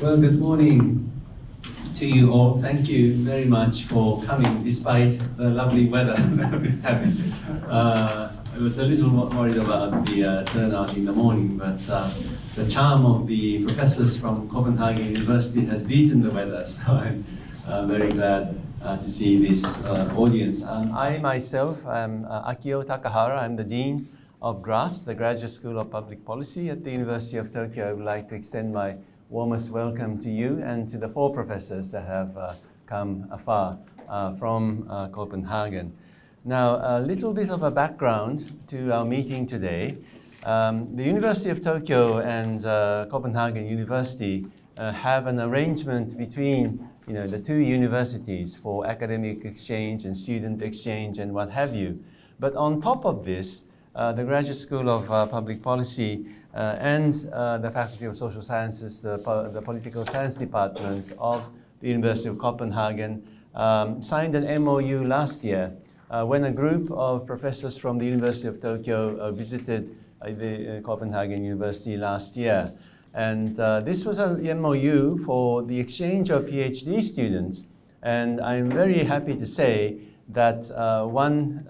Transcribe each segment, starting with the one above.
Well, good morning to you all. Thank you very much for coming despite the lovely weather that we're having. I was a little worried about the turnout in the morning, but the charm of the professors from Copenhagen University has beaten the weather, so I'm very glad to see this audience. I myself am Akio Takahara. I'm the Dean of GRASP, the Graduate School of Public Policy at the University of Tokyo. I would like to extend my warmest welcome to you and to the 4 professors that have come afar from Copenhagen. Now, a little bit of a background to our meeting today. The University of Tokyo and Copenhagen University have an arrangement between the 2 universities for academic exchange and student exchange and what have you. But on top of this, the Graduate School of Public Policy and the Faculty of Social Sciences, the Political Science Department of the University of Copenhagen signed an MOU last year when a group of professors from the University of Tokyo visited the Copenhagen University last year. And this was an MOU for the exchange of PhD students. And I'm very happy to say that one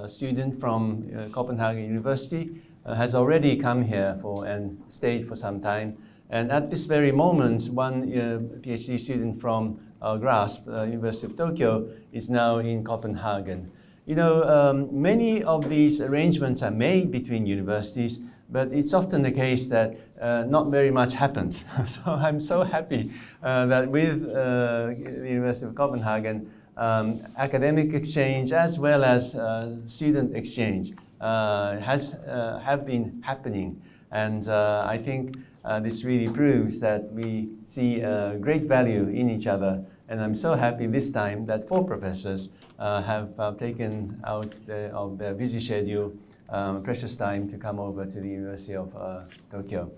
student from Copenhagen University has already come here and stayed for some time. And at this very moment, one PhD student from GRASP, University of Tokyo, is now in Copenhagen. Many of these arrangements are made between universities, but it's often the case that not very much happens. So I'm so happy that with the University of Copenhagen, academic exchange as well as student exchange have been happening. And I think this really proves that we see great value in each other. And I'm so happy this time that 4 professors have taken out of their busy schedule precious time to come over to the University of Tokyo.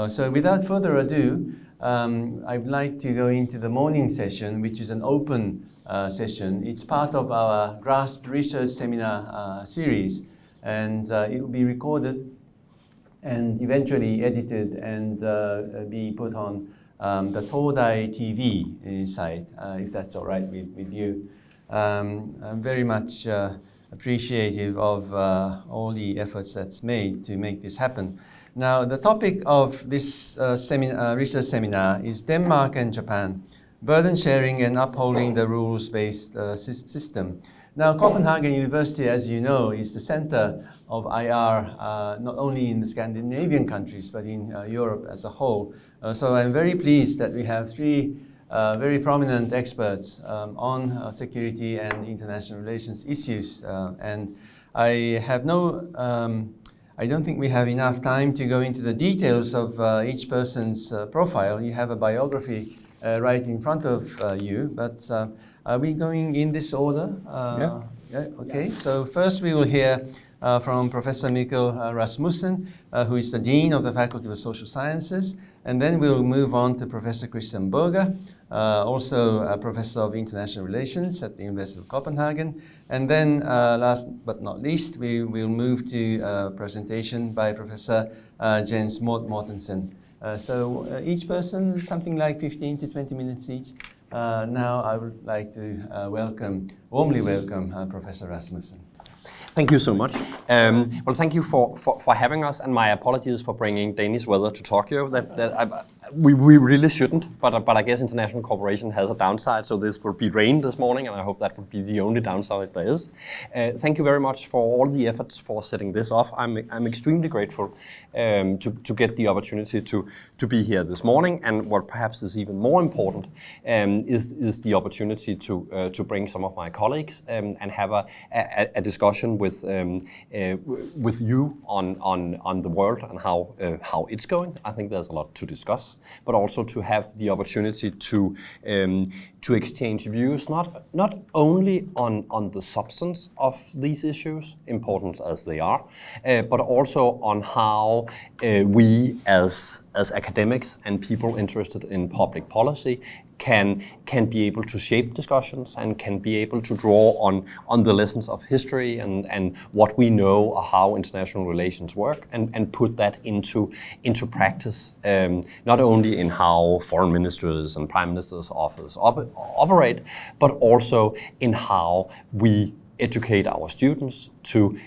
So without further ado, I'd like to go into the morning session, which is an open session. It's part of our GRASP Research Seminar series, and it will be recorded and eventually edited and be put on the Todai TV site, if that's all right with you. I'm very much appreciative of all the efforts that's made to make this happen. Now, the topic of this research seminar is Denmark and Japan, burden sharing and upholding the rules-based system. Now, Copenhagen University, as you know, is the center of IR, not only in the Scandinavian countries, but in Europe as a whole. So I'm very pleased that we have 3 very prominent experts on security and international relations issues. And I don't think we have enough time to go into the details of each person's profile. You have a biography right in front of you, but are we going in this order? Yeah, okay. Yeah. So first we will hear from Professor Mikkel Rasmussen, who is the Dean of the Faculty of Social Sciences, and then we'll move on to Professor Christian Berger, also a Professor of International Relations at the University of Copenhagen, and then last but not least, we will move to a presentation by Professor Jens Mortensen. So each person, something like 15 to 20 minutes each. Now I would like to warmly welcome Professor Rasmussen. Thank you so much. Well, thank you for having us, and my apologies for bringing Danish weather to Tokyo. We really shouldn't, but I guess international cooperation has a downside, so this will be rain this morning, and I hope that will be the only downside there is. Thank you very much for all the efforts for setting this off. I'm extremely grateful to get the opportunity to be here this morning, and what perhaps is even more important is the opportunity to bring some of my colleagues and have a discussion with you on the world and how it's going. I think there's a lot to discuss, but also to have the opportunity to exchange views, not only on the substance of these issues, important as they are, but also on how we as academics and people interested in public policy can be able to shape discussions and can be able to draw on the lessons of history and what we know of how international relations work and put that into practice, not only in how foreign ministers and prime ministers' offices operate, but also in how we educate our students to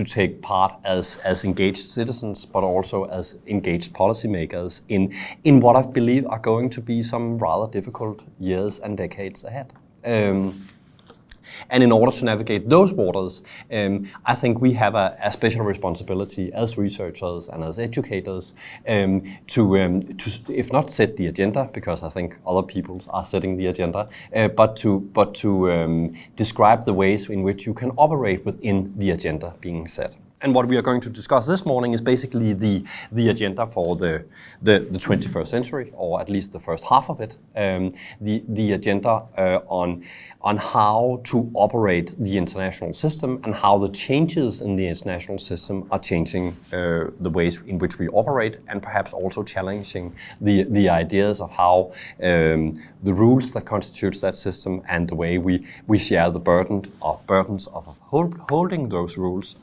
take part as engaged citizens, but also as engaged policymakers in what I believe are going to be some rather difficult years and decades ahead. And in order to navigate those waters, I think we have a special responsibility as researchers and as educators to, if not set the agenda, because I think other people are setting the agenda, but to describe the ways in which you can operate within the agenda being set. And what we are going to discuss this morning is basically the agenda for the 21st century, or at least the first half of it. The agenda on how to operate the international system and how the changes in the international system are changing the ways in which we operate, and perhaps also challenging the ideas of how the rules that constitute that system and the way we share the burdens of holding those rules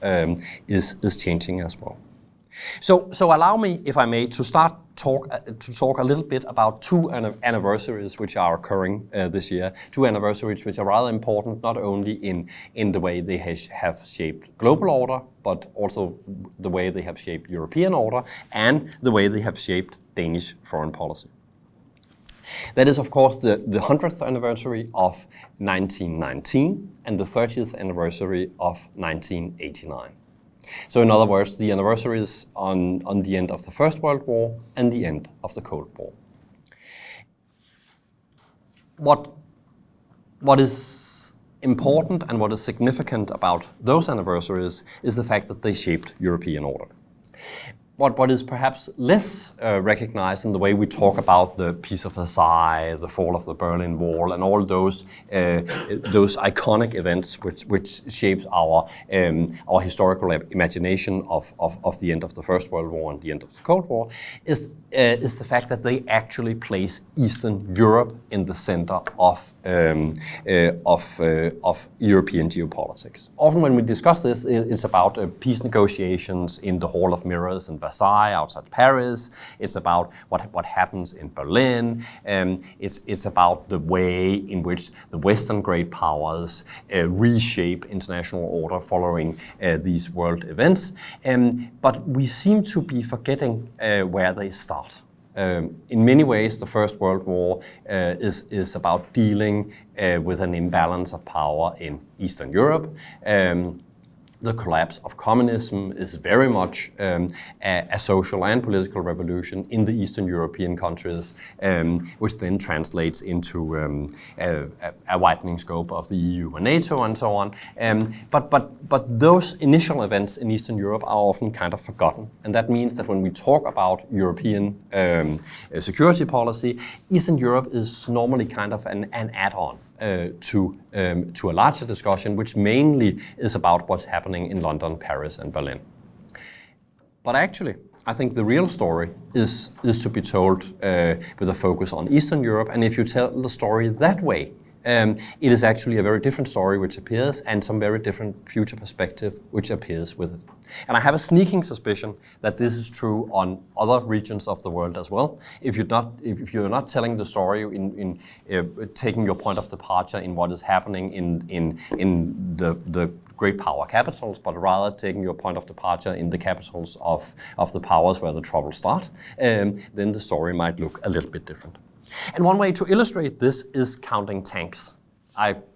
is changing as well. So allow me, if I may, to talk a little bit about two anniversaries which are occurring this year. Two anniversaries which are rather important, not only in the way they have shaped global order, but also the way they have shaped European order and the way they have shaped Danish foreign policy. That is, of course, the 100th anniversary of 1919 and the 30th anniversary of 1989. So in other words, the anniversaries on the end of the First World War and the end of the Cold War. What is important and what is significant about those anniversaries is the fact that they shaped European order. What is perhaps less recognized in the way we talk about the Peace of Versailles, the fall of the Berlin Wall, and all those iconic events which shaped our historical imagination of the end of the First World War and the end of the Cold War, is the fact that they actually place Eastern Europe in the center of European geopolitics. Often when we discuss this, it's about peace negotiations in the Hall of Mirrors in Versailles outside Paris. It's about what happens in Berlin. It's about the way in which the Western great powers reshape international order following these world events. But we seem to be forgetting where they start. In many ways, the First World War is about dealing with an imbalance of power in Eastern Europe. The collapse of communism is very much a social and political revolution in the Eastern European countries, which then translates into a widening scope of the EU and NATO and so on. But those initial events in Eastern Europe are often kind of forgotten. And that means that when we talk about European security policy, Eastern Europe is normally kind of an add-on to a larger discussion, which mainly is about what's happening in London, Paris, and Berlin. But actually, I think the real story is to be told with a focus on Eastern Europe. And if you tell the story that way, it is actually a very different story which appears, and some very different future perspective which appears with it. And I have a sneaking suspicion that this is true on other regions of the world as well. If you're not telling the story in taking your point of departure in what is happening in the great power capitals, but rather taking your point of departure in the capitals of the powers where the troubles start, then the story might look a little bit different. And one way to illustrate this is counting tanks.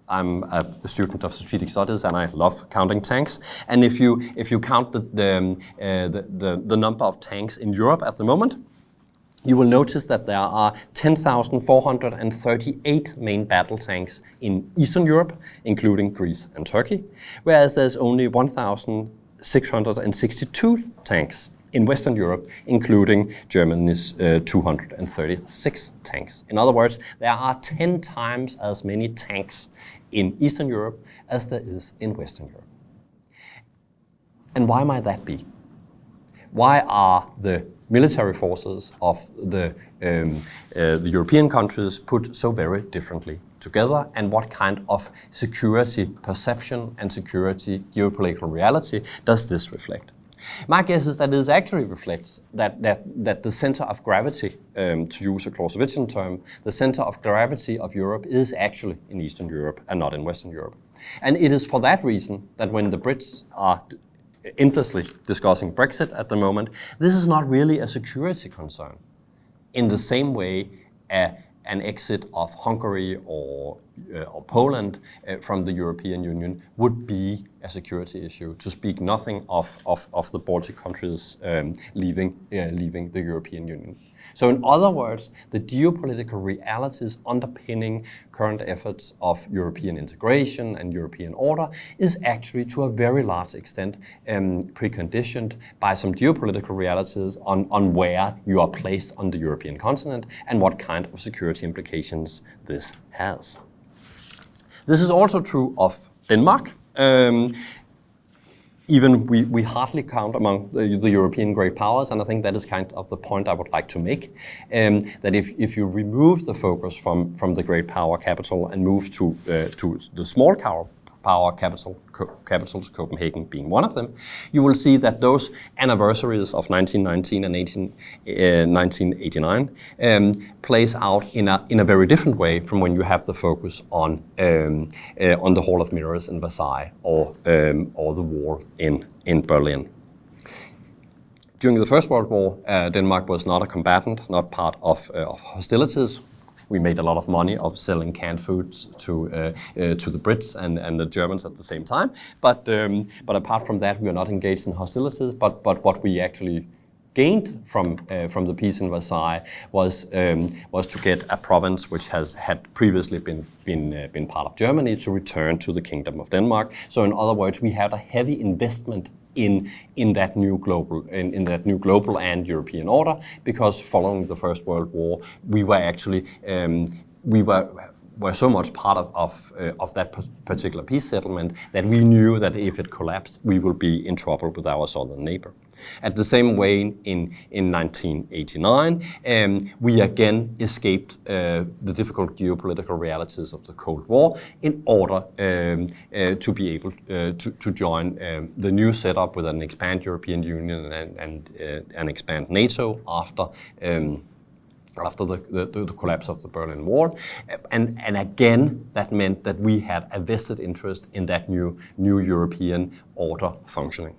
I'm a student of strategic studies and I love counting tanks. And if you count the number of tanks in Europe at the moment, you will notice that there are 10,438 main battle tanks in Eastern Europe, including Greece and Turkey, whereas there's only 1,662 tanks in Western Europe, including Germany's 236 tanks. In other words, there are 10 times as many tanks in Eastern Europe as there is in Western Europe. And why might that be? Why are the military forces of the European countries put so very differently together, and what kind of security perception and security geopolitical reality does this reflect? My guess is that it actually reflects that the center of gravity, to use a Clausewitzian term, the center of gravity of Europe is actually in Eastern Europe and not in Western Europe. And it is for that reason that when the Brits are endlessly discussing Brexit at the moment, this is not really a security concern. In the same way, an exit of Hungary or Poland from the European Union would be a security issue, to speak nothing of the Baltic countries leaving the European Union. So in other words, the geopolitical realities underpinning current efforts of European integration and European order is actually to a very large extent preconditioned by some geopolitical realities on where you are placed on the European continent and what kind of security implications this has. This is also true of Denmark. Even we hardly count among the European great powers, and I think that is kind of the point I would like to make, that if you remove the focus from the great power capital and move to the small power capitals, Copenhagen being one of them, you will see that those anniversaries of 1919 and 1989 plays out in a very different way from when you have the focus on the Hall of Mirrors in Versailles or the war in Berlin. During the First World War, Denmark was not a combatant, not part of hostilities. We made a lot of money of selling canned foods to the Brits and the Germans at the same time. But apart from that, we are not engaged in hostilities. But what we actually gained from the peace in Versailles was to get a province which had previously been part of Germany to return to the Kingdom of Denmark. So in other words, we had a heavy investment in that new global and European order, because following the First World War, we were actually were so much part of that particular peace settlement that we knew that if it collapsed, we will be in trouble with our southern neighbor. At the same way, in 1989, we again escaped the difficult geopolitical realities of the Cold War in order to be able to join the new setup with an expand European Union and expand NATO after the collapse of the Berlin Wall. And again, that meant that we had a vested interest in that new European order functioning.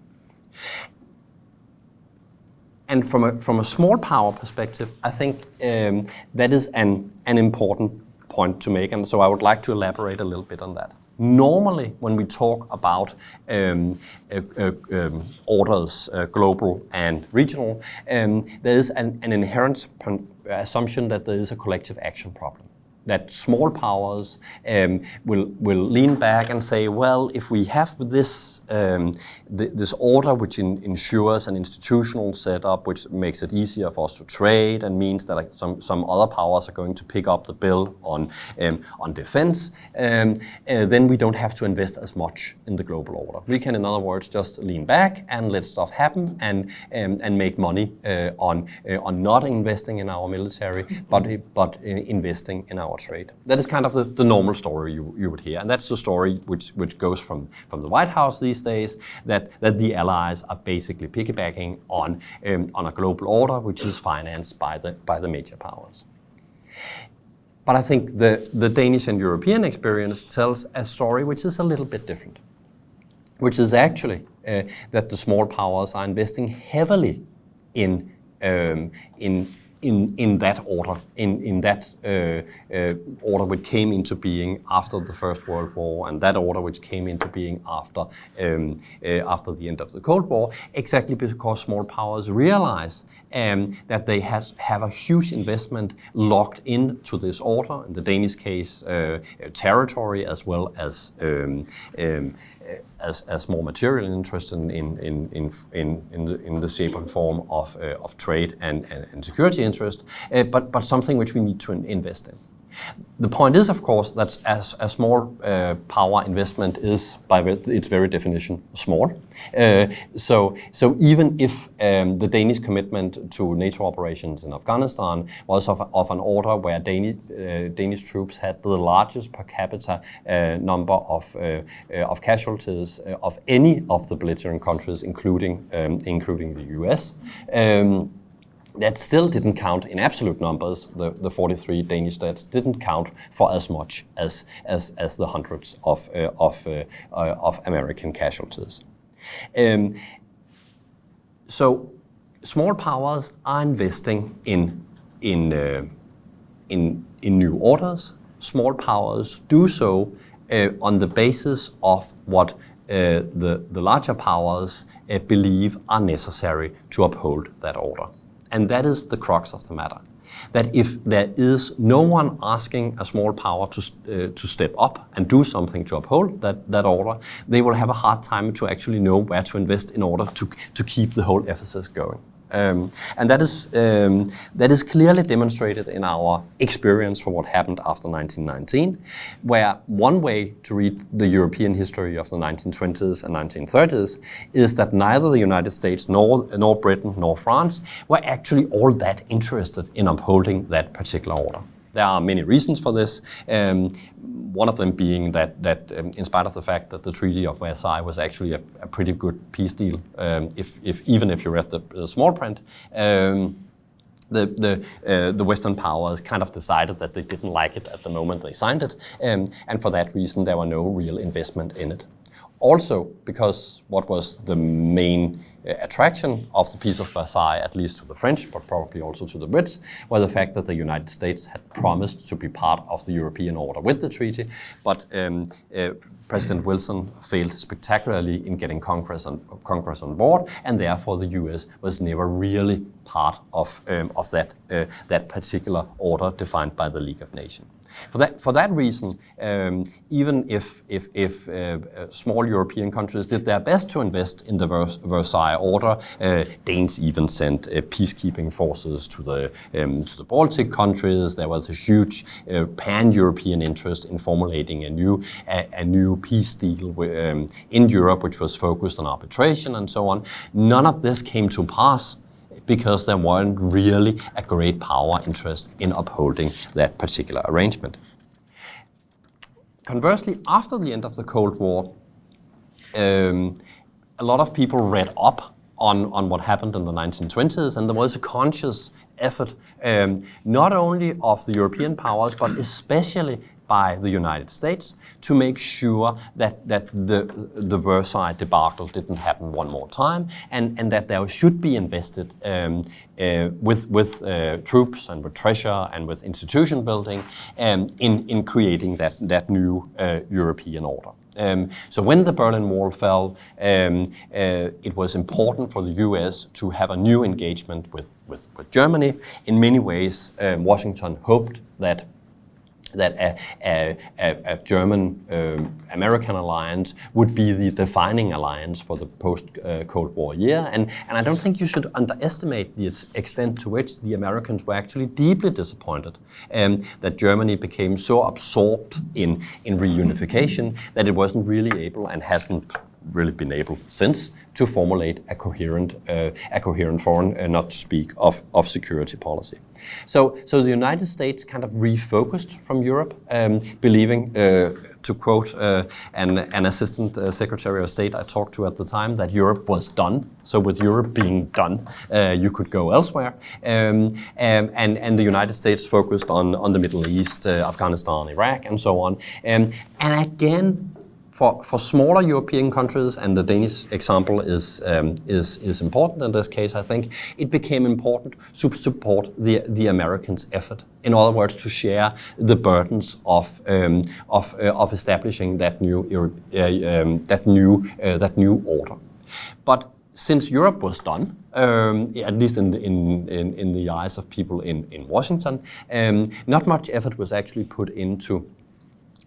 And from a small power perspective, I think that is an important point to make, and so I would like to elaborate a little bit on that. Normally, when we talk about orders, global and regional, there is an inherent assumption that there is a collective action problem. That small powers will lean back and say, well, if we have this order which ensures an institutional setup which makes it easier for us to trade and means that like, some other powers are going to pick up the bill on defense, then we don't have to invest as much in the global order. We can, in other words, just lean back and let stuff happen and make money on not investing in our military, but investing in our trade. That is kind of the normal story you would hear, and that's the story which goes from the White House these days, that the Allies are basically piggybacking on a global order which is financed by the major powers. But I think the Danish and European experience tells a story which is a little bit different, which is actually that the small powers are investing heavily in that order, in that order which came into being after the First World War, and that order which came into being after the end of the Cold War, exactly because small powers realize that they have a huge investment locked into this order. In the Danish case, territory as well as more material interest in the shape and form of trade and security interest, but something which we need to invest in. The point is, of course, that as a small power investment is, by its very definition, small. So even if the Danish commitment to NATO operations in Afghanistan was of an order where Danish troops had the largest per capita number of casualties of any of the belligerent countries, including the US. That still didn't count in absolute numbers. The 43 Danish deaths didn't count for as much as the hundreds of American casualties. So small powers are investing in new orders. Small powers do so on the basis of what the larger powers believe are necessary to uphold that order. And that is the crux of the matter. That if there is no one asking a small power to step up and do something to uphold that order, they will have a hard time to actually know where to invest in order to keep the whole emphasis going. And that is clearly demonstrated in our experience for what happened after 1919, where one way to read the European history of the 1920s and 1930s is that neither the United States nor Britain nor France were actually all that interested in upholding that particular order. There are many reasons for this. One of them being that in spite of the fact that the Treaty of Versailles was actually a pretty good peace deal, even if you read the small print, the Western powers kind of decided that they didn't like it at the moment they signed it, and for that reason there were no real investment in it. Also, because what was the main attraction of the Peace of Versailles, at least to the French, but probably also to the Brits, was the fact that the United States had promised to be part of the European order with the treaty, but President Wilson failed spectacularly in getting Congress on board, and therefore the US was never really part of that particular order defined by the League of Nations. For that reason, even if small European countries did their best to invest in the Versailles Order, Danes even sent peacekeeping forces to the Baltic countries. There was a huge pan-European interest in formulating a new peace deal in Europe, which was focused on arbitration and so on. None of this came to pass because there weren't really a great power interest in upholding that particular arrangement. Conversely, after the end of the Cold War, a lot of people read up on what happened in the 1920s, and there was a conscious effort not only of the European powers, but especially by the United States to make sure that the Versailles debacle didn't happen one more time, and that there should be invested with troops and with treasure and with institution building in creating that new European order. So when the Berlin Wall fell, it was important for the US to have a new engagement with Germany. In many ways, Washington hoped that a German-American alliance would be the defining alliance for the post-Cold War year. And I don't think you should underestimate the extent to which the Americans were actually deeply disappointed that Germany became so absorbed in reunification that it wasn't really able, and hasn't really been able since, to formulate a coherent foreign, not to speak of security policy. So the United States kind of refocused from Europe, believing, to quote an assistant secretary of state I talked to at the time, that Europe was done. So with Europe being done, you could go elsewhere. And the United States focused on the Middle East, Afghanistan, Iraq, and so on. And again, for smaller European countries, and the Danish example is important in this case, I think, it became important to support the Americans' effort. In other words, to share the burdens of establishing that new order. But since Europe was done, at least in the eyes of people in Washington, not much effort was actually put into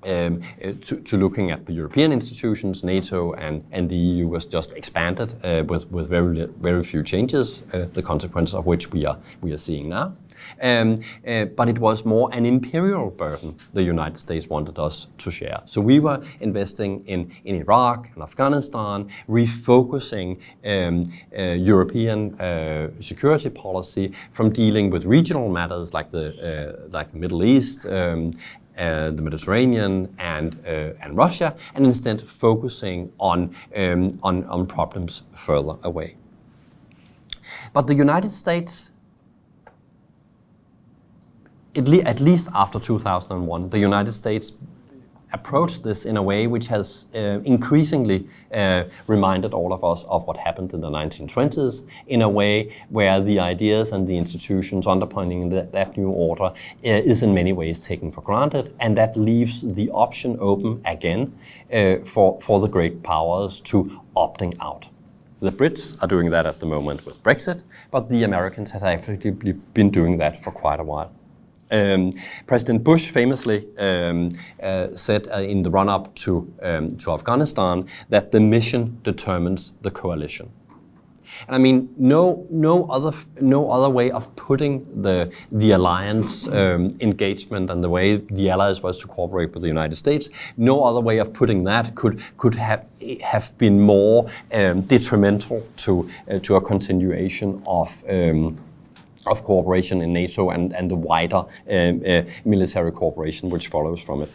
to looking at the European institutions. NATO and the EU was just expanded with very few changes, the consequences of which we are seeing now. but it was more an imperial burden the United States wanted us to share. So we were investing in Iraq and Afghanistan, refocusing European security policy from dealing with regional matters like the Middle East, the Mediterranean and Russia, and instead focusing on problems further away. But the United States, at least after 2001, the United States approached this in a way which has increasingly reminded all of us of what happened in the 1920s, in a way where the ideas and the institutions underpinning that new order is in many ways taken for granted, and that leaves the option open again for the great powers to opting out. The Brits are doing that at the moment with Brexit, but the Americans have actually been doing that for quite a while. President Bush famously said in the run-up to Afghanistan that the mission determines the coalition. And I mean, no other way of putting the alliance engagement and the way the allies was to cooperate with the United States, no other way of putting that could have been more detrimental to a continuation of cooperation in NATO and the wider military cooperation which follows from it.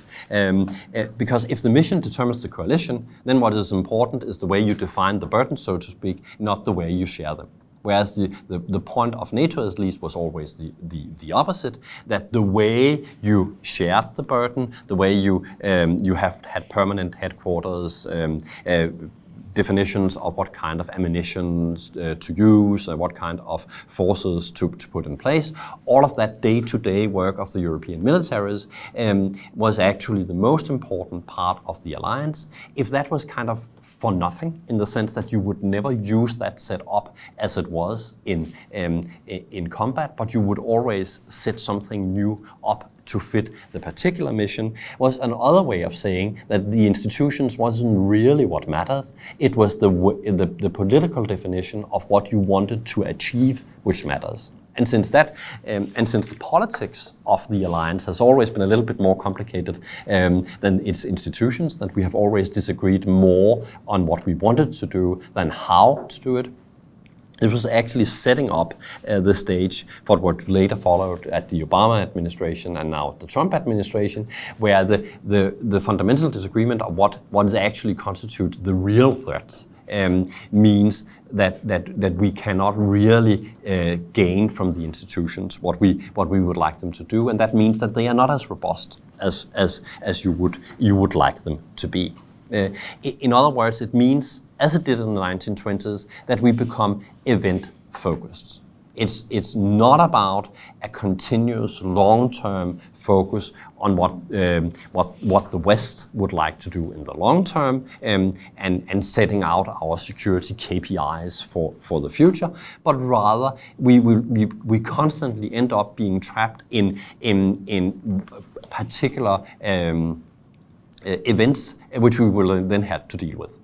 Because if the mission determines the coalition, then what is important is the way you define the burden, so to speak, not the way you share them. Whereas the point of NATO, at least, was always the opposite, that the way you shared the burden, the way you have had permanent headquarters, definitions of what kind of ammunition to use, what kind of forces to put in place. All of that day-to-day work of the European militaries was actually the most important part of the alliance. If that was kind of for nothing, in the sense that you would never use that set up as it was in combat, but you would always set something new up to fit the particular mission, was another way of saying that the institutions wasn't really what mattered. It was the political definition of what you wanted to achieve which matters. And since that, and since the politics of the alliance has always been a little bit more complicated than its institutions, that we have always disagreed more on what we wanted to do than how to do it, it was actually setting up the stage for what later followed at the Obama administration and now the Trump administration, where the fundamental disagreement of what actually constitutes the real threats means that we cannot really gain from the institutions what we would like them to do, and that means that they are not as robust as you would like them to be. In other words, it means, as it did in the 1920s, that we become event-focused. It's not about a continuous long-term focus on what the West would like to do in the long term and setting out our security KPIs for the future, but rather we constantly end up being trapped in particular events which we will then have to deal with.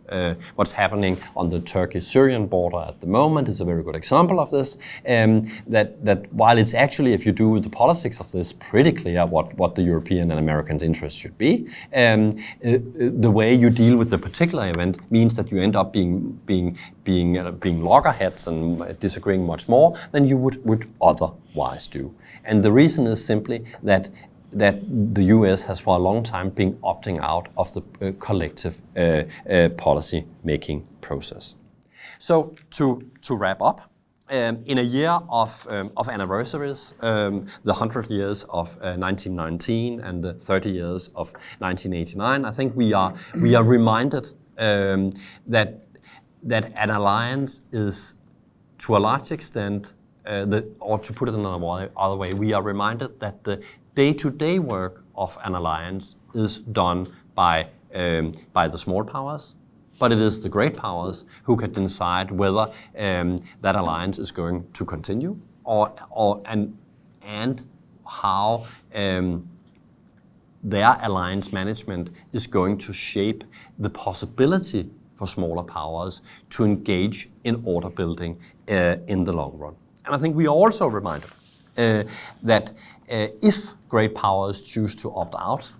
What's happening on the Turkish-Syrian border at the moment is a very good example of this. That while it's actually, if you do the politics of this, pretty clear what the European and American interests should be, the way you deal with the particular event means that you end up being loggerheads and disagreeing much more than you would otherwise do. And the reason is simply that the US has for a long time been opting out of the collective policy-making process. So to wrap up, in a year of anniversaries, the 100 years of 1919 and the 30 years of 1989, I think we are reminded that an alliance is, to a large extent, or to put it in another way, we are reminded that the day-to-day work of an alliance is done by the small powers, but it is the great powers who can decide whether that alliance is going to continue and how their alliance management is going to shape the possibility for smaller powers to engage in order building in the long run. And I think we are also reminded that if great powers choose to opt out,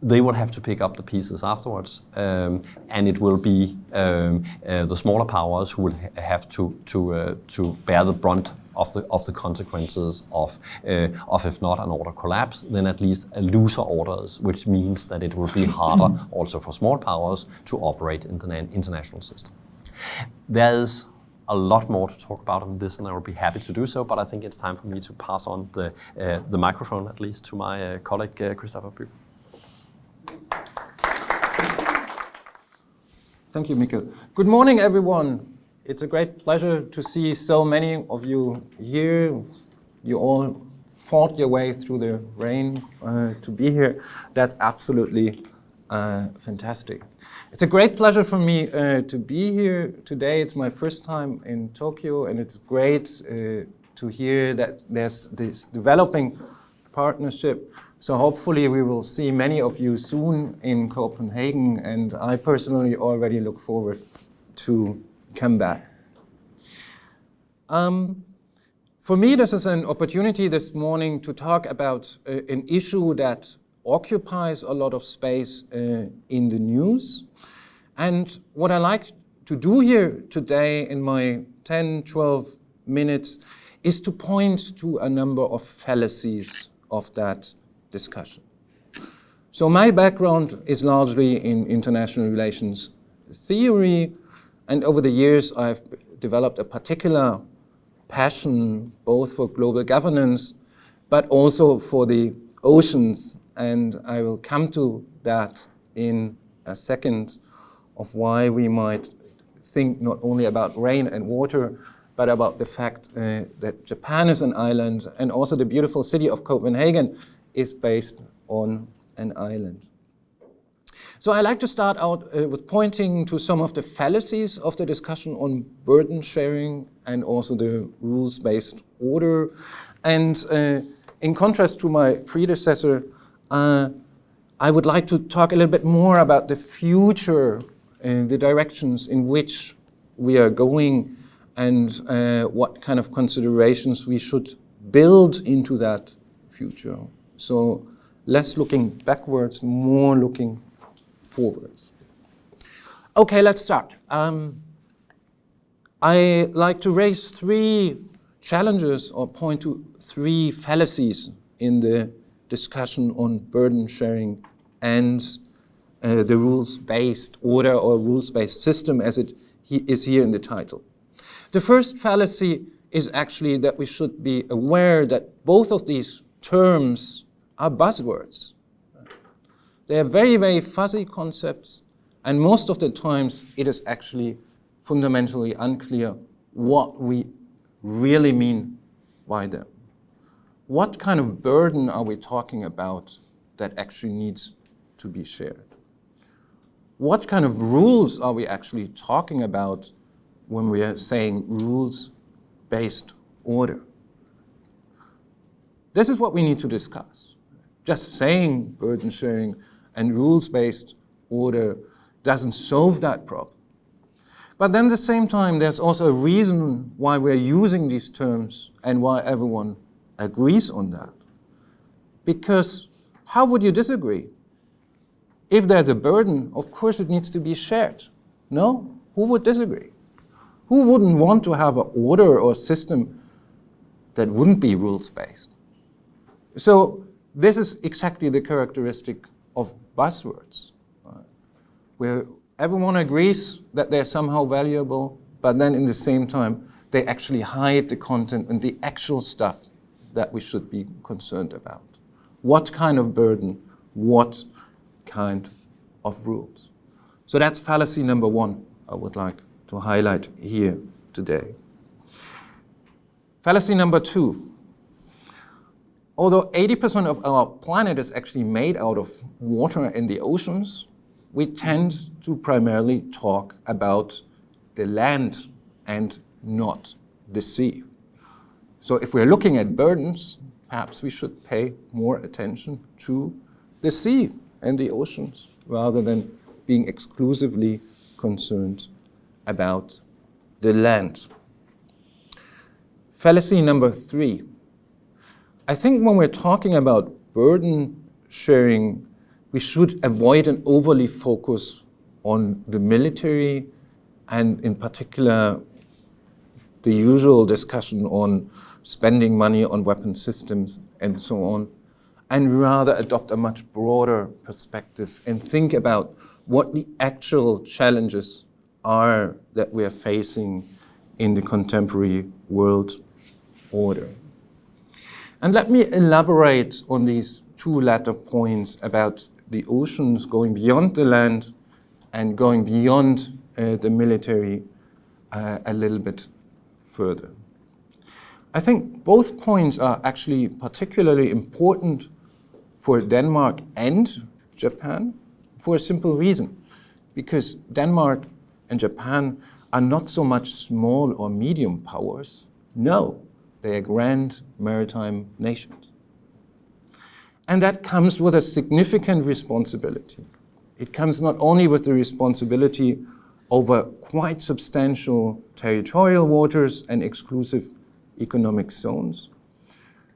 they will have to pick up the pieces afterwards, and it will be the smaller powers who will have to bear the brunt of the consequences of if not an order collapse, then at least a looser orders, which means that it will be harder also for small powers to operate in the international system. There is a lot more to talk about on this, and I will be happy to do so, but I think it's time for me to pass on the microphone, at least, to my colleague, Christopher Bugge. Thank you, Mikkel. Good morning, everyone. It's a great pleasure to see so many of you here. You all fought your way through the rain to be here. That's absolutely fantastic. It's a great pleasure for me to be here today. It's my first time in Tokyo, and it's great to hear that there's this developing partnership. So hopefully we will see many of you soon in Copenhagen, and I personally already look forward to come back. For me, this is an opportunity this morning to talk about an issue that occupies a lot of space in the news. And what I like to do here today in my 10, 12 minutes is to point to a number of fallacies of that discussion. So my background is largely in international relations theory, and over the years I've developed a particular passion both for global governance but also for the oceans, and I will come to that in a second, of why we might think not only about rain and water but about the fact that Japan is an island, and also the beautiful city of Copenhagen is based on an island. So I like to start out with pointing to some of the fallacies of the discussion on burden sharing and also the rules-based order. And in contrast to my predecessor, I would like to talk a little bit more about the future and the directions in which we are going, and what kind of considerations we should build into that future. So less looking backwards, more looking forwards. Okay, let's start. I like to raise three challenges or point to three fallacies in the discussion on burden sharing and the rules-based order or rules-based system as it is here in the title. The first fallacy is actually that we should be aware that both of these terms are buzzwords. They are very, very fuzzy concepts, and most of the times it is actually fundamentally unclear what we really mean by them. What kind of burden are we talking about that actually needs to be shared? What kind of rules are we actually talking about when we are saying rules-based order? This is what we need to discuss. Just saying burden sharing and rules-based order doesn't solve that problem. But then at the same time, there's also a reason why we're using these terms and why everyone agrees on that. Because how would you disagree? If there's a burden, of course it needs to be shared. No? Who would disagree? Who wouldn't want to have an order or system that wouldn't be rules-based? So this is exactly the characteristic of buzzwords, where everyone agrees that they're somehow valuable, but then in the same time, they actually hide the content and the actual stuff that we should be concerned about. What kind of burden? What kind of rules? So that's fallacy number one I would like to highlight here today. Fallacy number two. Although 80% of our planet is actually made out of water in the oceans, we tend to primarily talk about the land and not the sea. So if we're looking at burdens, perhaps we should pay more attention to the sea and the oceans rather than being exclusively concerned about the land. Fallacy number 3. I think when we're talking about burden sharing, we should avoid an overly focus on the military and in particular the usual discussion on spending money on weapon systems and so on, and rather adopt a much broader perspective and think about what the actual challenges are that we are facing in the contemporary world order. And let me elaborate on these 2 latter points about the oceans going beyond the land and going beyond the military a little bit further. I think both points are actually particularly important for Denmark and Japan for a simple reason, because Denmark and Japan are not so much small or medium powers. No, they are grand maritime nations. And that comes with a significant responsibility. It comes not only with the responsibility over quite substantial territorial waters and exclusive economic zones,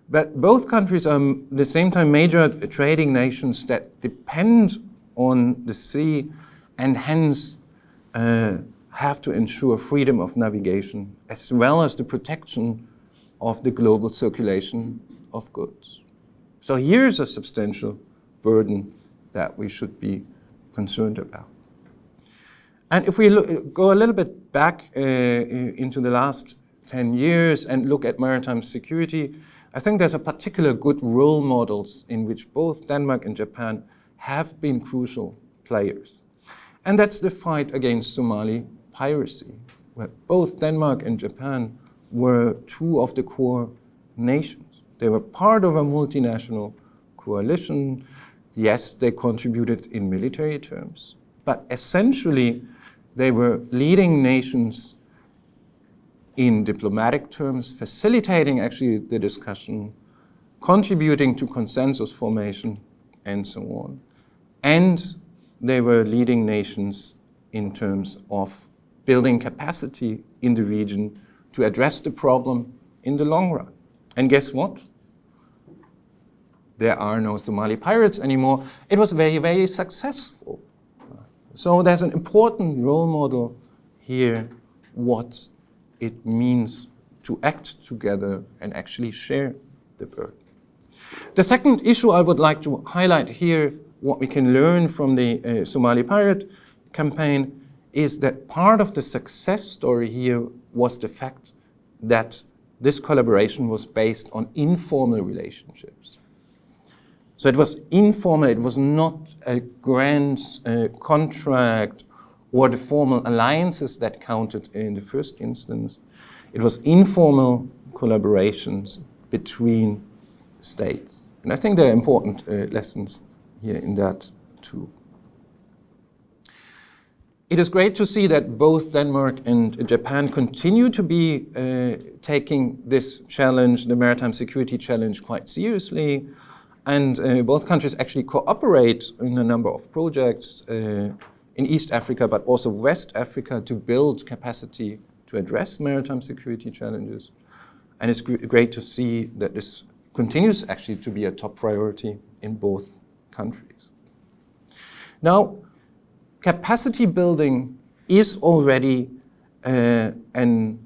but both countries are at the same time major trading nations that depend on the sea and hence have to ensure freedom of navigation as well as the protection of the global circulation of goods. So here's a substantial burden that we should be concerned about. And if we go a little bit back into the last 10 years and look at maritime security, I think there's a particular good role models in which both Denmark and Japan have been crucial players. And that's the fight against Somali piracy, where both Denmark and Japan were 2 of the core nations. They were part of a multinational coalition. Yes, they contributed in military terms, but essentially they were leading nations in diplomatic terms, facilitating actually the discussion, contributing to consensus formation, and so on. And they were leading nations in terms of building capacity in the region to address the problem in the long run. And guess what? There are no Somali pirates anymore. It was very, very successful. So there's an important role model here, what it means to act together and actually share the burden. The second issue I would like to highlight here, what we can learn from the Somali pirate campaign, is that part of the success story here was the fact that this collaboration was based on informal relationships. So it was informal, it was not a grand contract or the formal alliances that counted in the first instance. It was informal collaborations between states. And I think there are important lessons here in that too. It is great to see that both Denmark and Japan continue to be taking this challenge, the maritime security challenge, quite seriously. And both countries actually cooperate in a number of projects in East Africa, but also West Africa, to build capacity to address maritime security challenges. And it's great to see that this continues actually to be a top priority in both countries. Now, capacity building is already an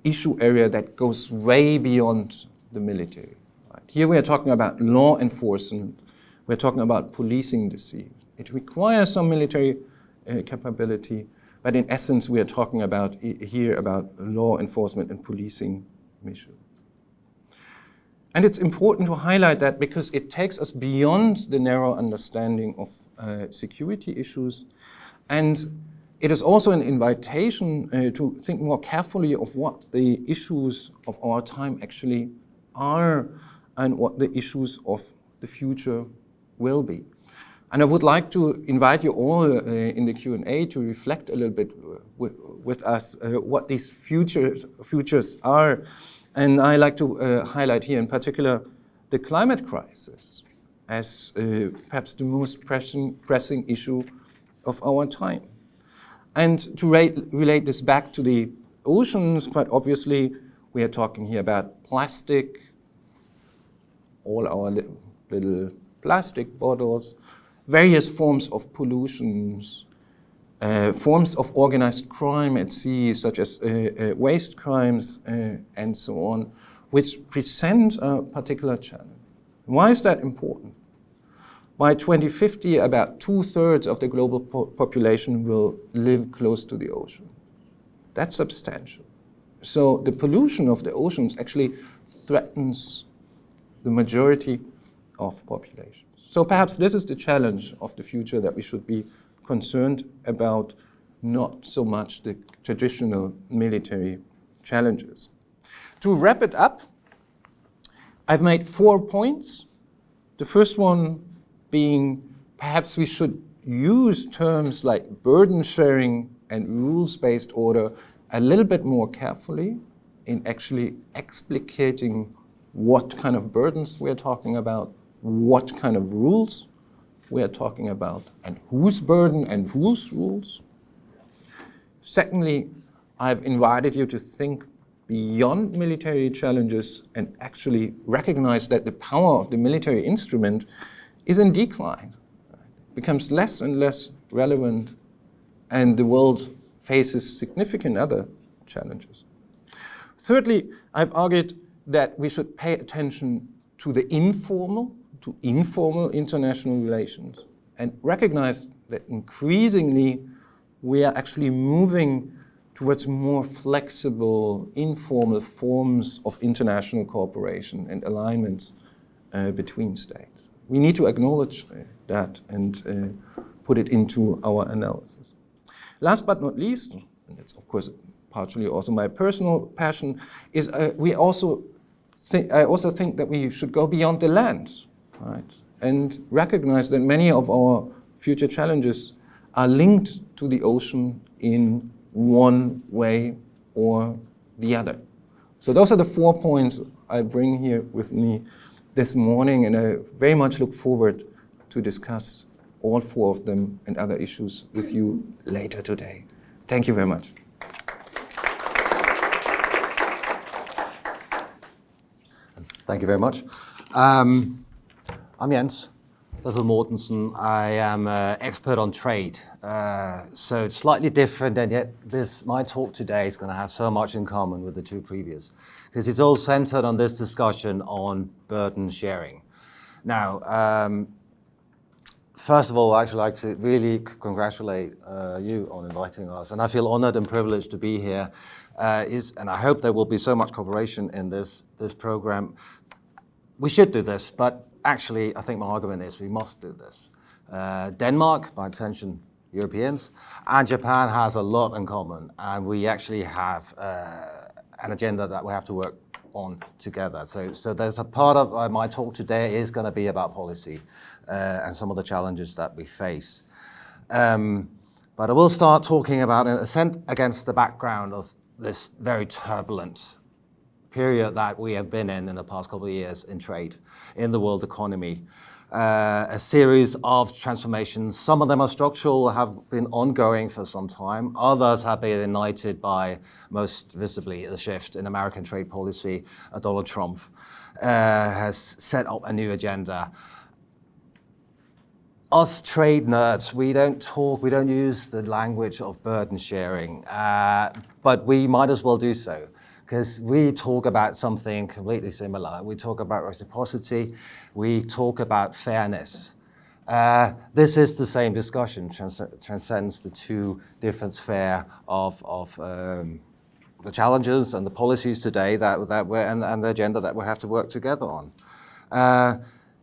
issue area that goes way beyond the military. Right? Here we are talking about law enforcement. We're talking about policing the sea. It requires some military capability, but in essence we are talking about here about law enforcement and policing mission. And it's important to highlight that because it takes us beyond the narrow understanding of security issues, and it is also an invitation to think more carefully of what the issues of our time actually are and what the issues of the future will be. And I would like to invite you all in the Q&A to reflect a little bit with us what these futures are. And I like to highlight here in particular the climate crisis as perhaps the most pressing issue of our time. And to relate this back to the oceans, quite obviously, We are talking here about plastic, all our little plastic bottles, various forms of pollutions, forms of organized crime at sea, such as waste crimes and so on, which present a particular challenge. Why is that important? By 2050, about 2/3 of the global population will live close to the ocean. That's substantial. So the pollution of the oceans actually threatens the majority of populations. So perhaps this is the challenge of the future that we should be concerned about, not so much the traditional military challenges. To wrap it up, I've made 4 points. The first one being perhaps we should use terms like burden sharing and rules-based order a little bit more carefully in actually explicating what kind of burdens we're talking about, what kind of rules we're talking about, and whose burden and whose rules. Secondly, I've invited you to think beyond military challenges and actually recognize that the power of the military instrument is in decline, becomes less and less relevant, and the world faces significant other challenges. Thirdly, I've argued that we should pay attention to the informal international relations and recognize that increasingly we are actually moving towards more flexible, informal forms of international cooperation and alignments between states. We need to acknowledge that and put it into our analysis. Last but not least, and it's of course partially also my personal passion, is I also think that we should go beyond the land, right? And recognize that many of our future challenges are linked to the ocean in one way or the other. So those are the 4 points I bring here with me this morning, and I very much look forward to discuss all 4 of them and other issues with you later today. Thank you very much. Thank you very much. I'm Jens Løfvad Mortensen. I am an expert on trade. So it's slightly different, and yet my talk today is going to have so much in common with the 2 previous, because it's all centered on this discussion on burden sharing. Now, first of all, I'd actually like to really congratulate you on inviting us, and I feel honored and privileged to be here. And I hope there will be so much cooperation in this program. We should do this, but actually, I think my argument is we must do this. Denmark, by extension, Europeans, and Japan has a lot in common, and we actually have an agenda that we have to work on together. So there's a part of my talk today is going to be about policy and some of the challenges that we face. But I will start talking about an ascent against the background of this very turbulent period that we have been in the past couple of years in trade, in the world economy. A series of transformations. Some of them are structural, have been ongoing for some time. Others have been ignited by, most visibly, the shift in American trade policy. Donald Trump has set up a new agenda. Us trade nerds, we don't use the language of burden sharing, but we might as well do so, because we talk about something completely similar. We talk about reciprocity, we talk about fairness. This is the same discussion, transcends the 2 different spheres of the challenges and the policies today that we're, and the agenda that we have to work together on.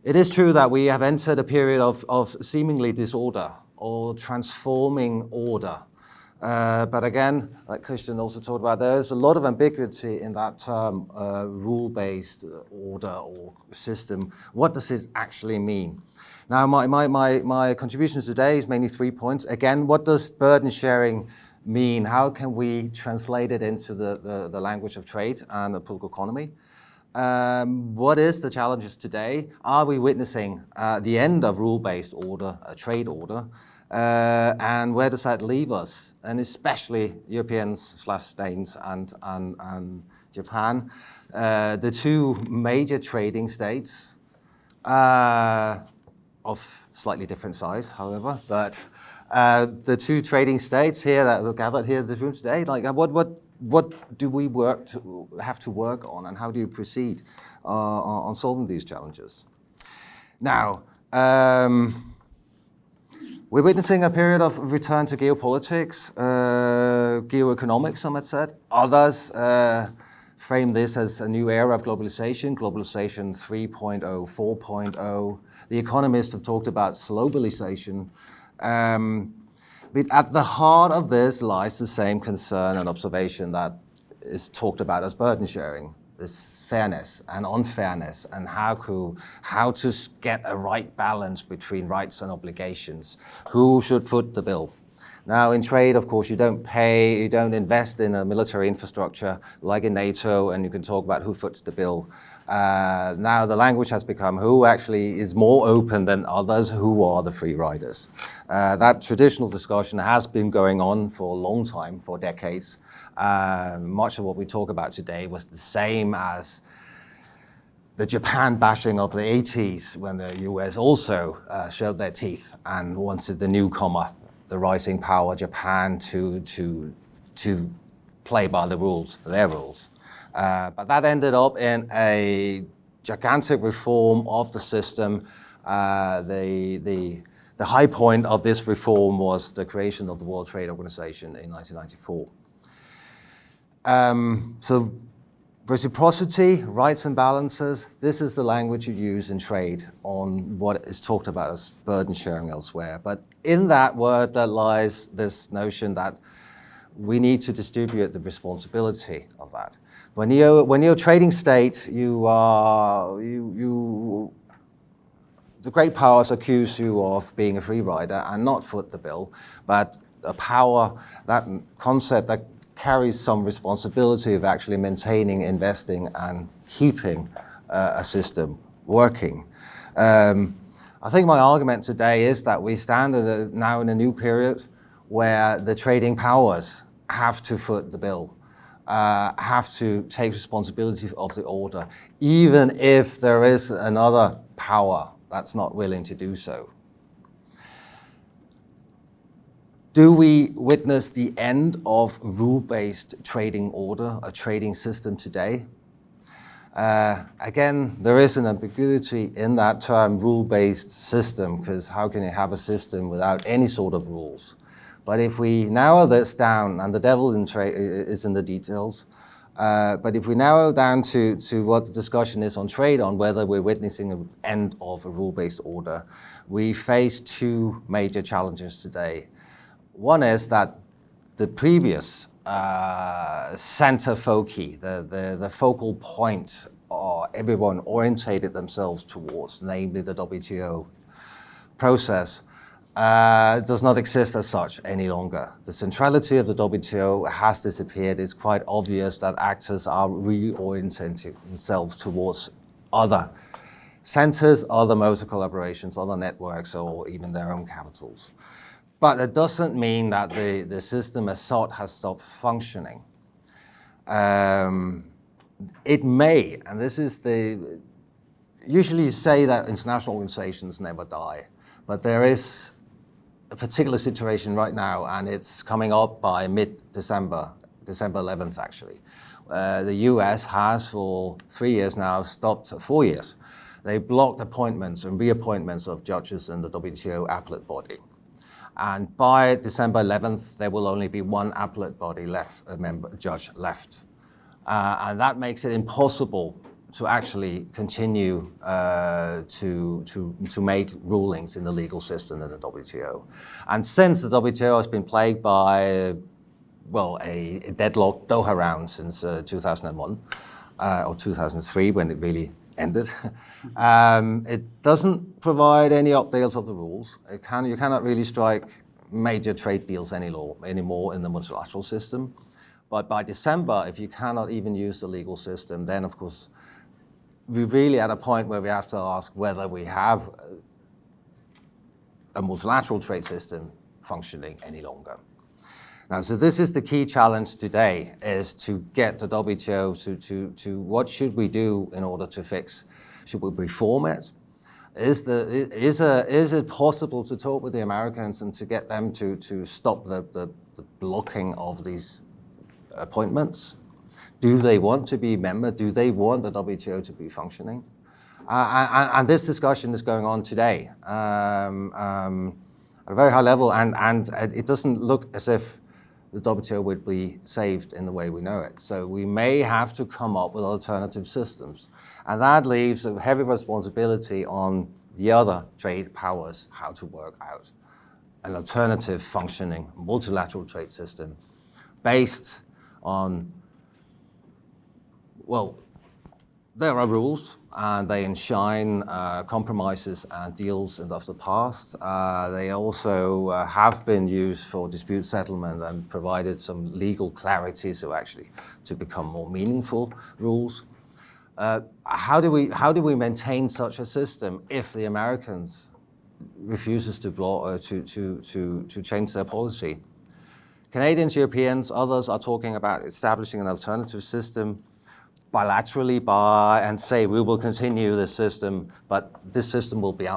It is true that we have entered a period of seemingly disorder or transforming order. But again, like Christian also talked about, there is a lot of ambiguity in that term, rule-based order or system. What does it actually mean? Now, my contribution today is mainly 3 points. Again, what does burden sharing mean? How can we translate it into the language of trade and the political economy? What is the challenges today? Are we witnessing the end of rule-based order, a trade order? And where does that leave us? And especially Europeans / Danes and Japan, the two major trading states, of slightly different size, however, but the two trading states here that were gathered here in this room today, like what do we have to work on, and how do you proceed on solving these challenges? Now, we're witnessing a period of return to geopolitics, geoeconomics, some have said. Others frame this as a new era of globalization 3.0, 4.0. The economists have talked about globalization. But at the heart of this lies the same concern and observation that is talked about as burden sharing, this fairness and unfairness, and how to get a right balance between rights and obligations. Who should foot the bill? Now, in trade, of course, you don't invest in a military infrastructure like in NATO, and you can talk about who foots the bill. Now the language has become who actually is more open than others, who are the free riders. That traditional discussion has been going on for a long time, for decades. Much of what we talk about today was the same as the Japan bashing of the 80s, when the US also showed their teeth and wanted the newcomer, the rising power Japan, to play by the rules, their rules. But that ended up in a gigantic reform of the system. The high point of this reform was the creation of the World Trade Organization in 1994. So reciprocity, rights and balances, this is the language you use in trade on what is talked about as burden sharing elsewhere. But in that word there lies this notion that we need to distribute the responsibility of that. When you're a trading state, the great powers accuse you of being a free rider and not foot the bill, but a power, that concept that carries some responsibility of actually maintaining, investing, and keeping a system working. I think my argument today is that we stand now in a new period where the trading powers have to foot the bill, have to take responsibility of the order, even if there is another power that's not willing to do so. Do we witness the end of rule-based trading order, a trading system today? Again, there is an ambiguity in that term, rule-based system, because how can you have a system without any sort of rules? But if we narrow this down, and the devil is in the details, but if we narrow down to what the discussion is on trade, on whether we're witnessing an end of a rule-based order, we face two major challenges today. One is that the previous center foci, the focal point everyone orientated themselves towards, namely the WTO process, does not exist as such any longer. The centrality of the WTO has disappeared. It's quite obvious that actors are reorienting themselves towards other centers, other modes of collaborations, other networks, or even their own capitals. But it doesn't mean that the system as such has stopped functioning. It may, and this is usually you say that international organizations never die, but there is a particular situation right now, and it's coming up by mid-December, December 11th actually. The US has for 3 years now stopped, 4 years. They blocked appointments and reappointments of judges in the WTO appellate body. And by December 11th, there will only be one appellate body left, judge left. And that makes it impossible to actually continue to make rulings in the legal system in the WTO. And since the WTO has been plagued by, well, a deadlocked Doha round since 2001, or 2003, when it really ended. It doesn't provide any updates of the rules. You cannot really strike major trade deals anymore in the multilateral system. But by December, if you cannot even use the legal system, then of course, we're really at a point where we have to ask whether we have a multilateral trade system functioning any longer. Now, so this is the key challenge today, is to get the WTO to what should we do in order to fix? Should we reform it? Is it possible to talk with the Americans and to get them to stop the blocking of these appointments? Do they want to be a member? Do they want the WTO to be functioning? And this discussion is going on today at a very high level, and it doesn't look as if the WTO would be saved in the way we know it. So we may have to come up with alternative systems. And that leaves a heavy responsibility on the other trade powers how to work out an alternative functioning multilateral trade system based on, well, there are rules, and they enshrine compromises and deals of the past. They also have been used for dispute settlement and provided some legal clarity, so actually to become more meaningful rules. How do we maintain such a system if the Americans refuses to block to change their policy? Canadians, Europeans, others are talking about establishing an alternative system bilaterally and say we will continue this system, but this system will be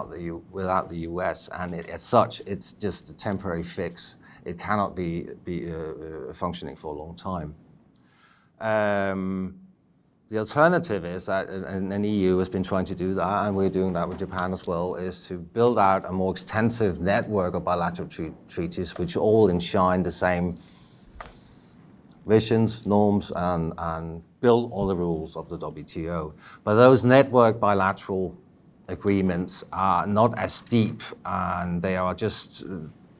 without the US, and as such, it's just a temporary fix. It cannot be functioning for a long time. The alternative is that, and EU has been trying to do that, and we're doing that with Japan as well, is to build out a more extensive network of bilateral treaties which all enshrine the same visions, norms, and build all the rules of the WTO. But those network bilateral agreements are not as deep, and they are just,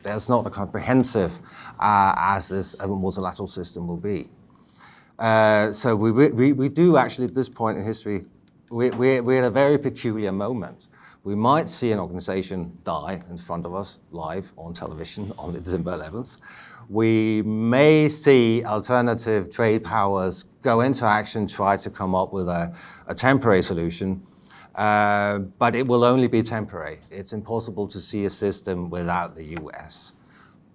there's not a comprehensive as this multilateral system will be. So we do actually, at this point in history, we're at a very peculiar moment. We might see an organization die in front of us live on television on December 11th. We may see alternative trade powers go into action, try to come up with a temporary solution, but it will only be temporary. It's impossible to see a system without the US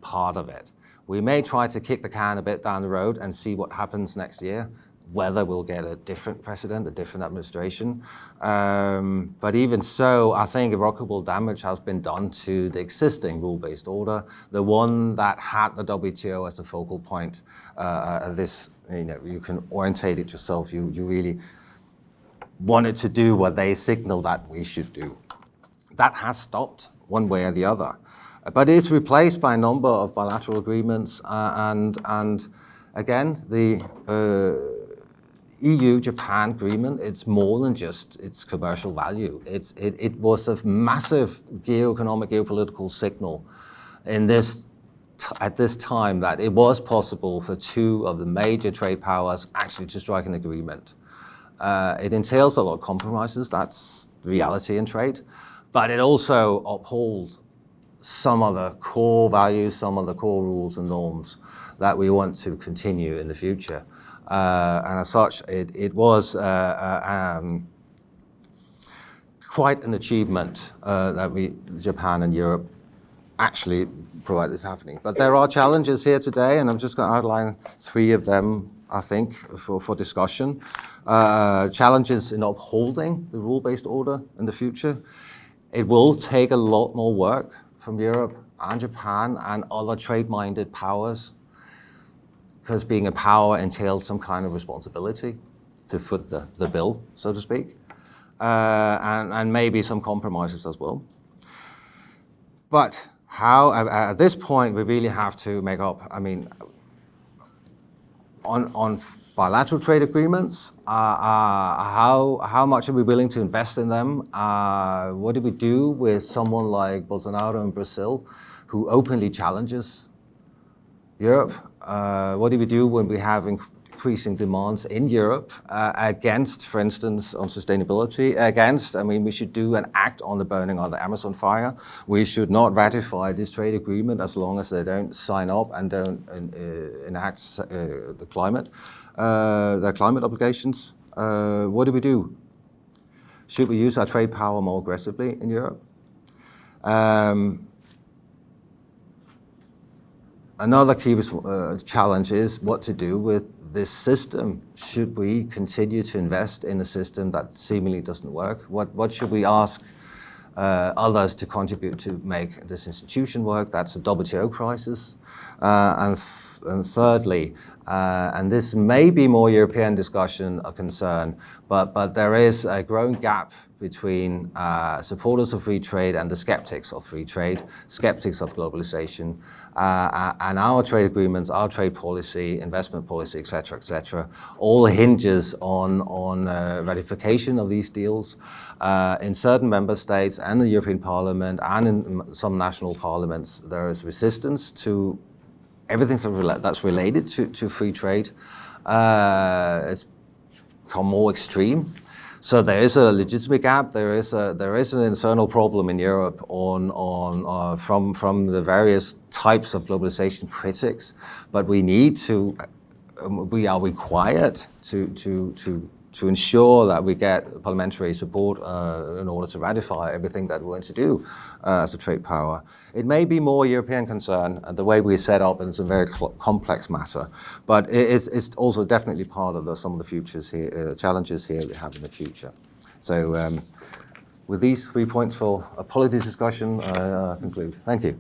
part of it. We may try to kick the can a bit down the road and see what happens next year, whether we'll get a different president, a different administration. But even so, I think irreparable damage has been done to the existing rule-based order, the one that had the WTO as a focal point. This, you can orientate it yourself. You really wanted to do what they signal that we should do. That has stopped one way or the other. But it's replaced by a number of bilateral agreements, and again, the EU-Japan agreement, it's more than just its commercial value. It was a massive geoeconomic, geopolitical signal at this time that it was possible for two of the major trade powers actually to strike an agreement. It entails a lot of compromises, that's reality in trade, but it also upholds some of the core values, some of the core rules and norms that we want to continue in the future. And as such, it was quite an achievement that Japan and Europe actually provide this happening. But there are challenges here today, and I'm just going to outline 3 of them, I think, for discussion. Challenges in upholding the rule-based order in the future. It will take a lot more work from Europe and Japan and other trade-minded powers, because being a power entails some kind of responsibility to foot the bill, so to speak, and maybe some compromises as well. But how, at this point, we really have to make up, I mean, on bilateral trade agreements, how much are we willing to invest in them? What do we do with someone like Bolsonaro in Brazil, who openly challenges Europe? What do we do when we have increasing demands in Europe against, for instance, on sustainability, I mean, we should do an act on the burning of the Amazon fire. We should not ratify this trade agreement as long as they don't sign up and don't enact their climate obligations. What do we do? Should we use our trade power more aggressively in Europe? another key challenge is what to do with this system. Should we continue to invest in a system that seemingly doesn't work? What should we ask others to contribute to make this institution work? That's a WTO crisis. And thirdly, and this may be more European discussion or concern, but there is a growing gap between supporters of free trade and the skeptics of free trade, skeptics of globalization, and our trade agreements, our trade policy, investment policy, et cetera, all hinges on ratification of these deals. In certain member states and the European Parliament and in some national parliaments, there is resistance to everything that's related to free trade. It's become more extreme. So there is a legitimate gap. There is an internal problem in Europe from the various types of globalization critics. But we are required to ensure that we get parliamentary support in order to ratify everything that we're going to do as a trade power. It may be more European concern, the way we're set up, and it's a very complex matter, but it's also definitely part of some of the futures here, challenges here we have in the future. So with these 3 points for a policy discussion, I conclude. Thank you.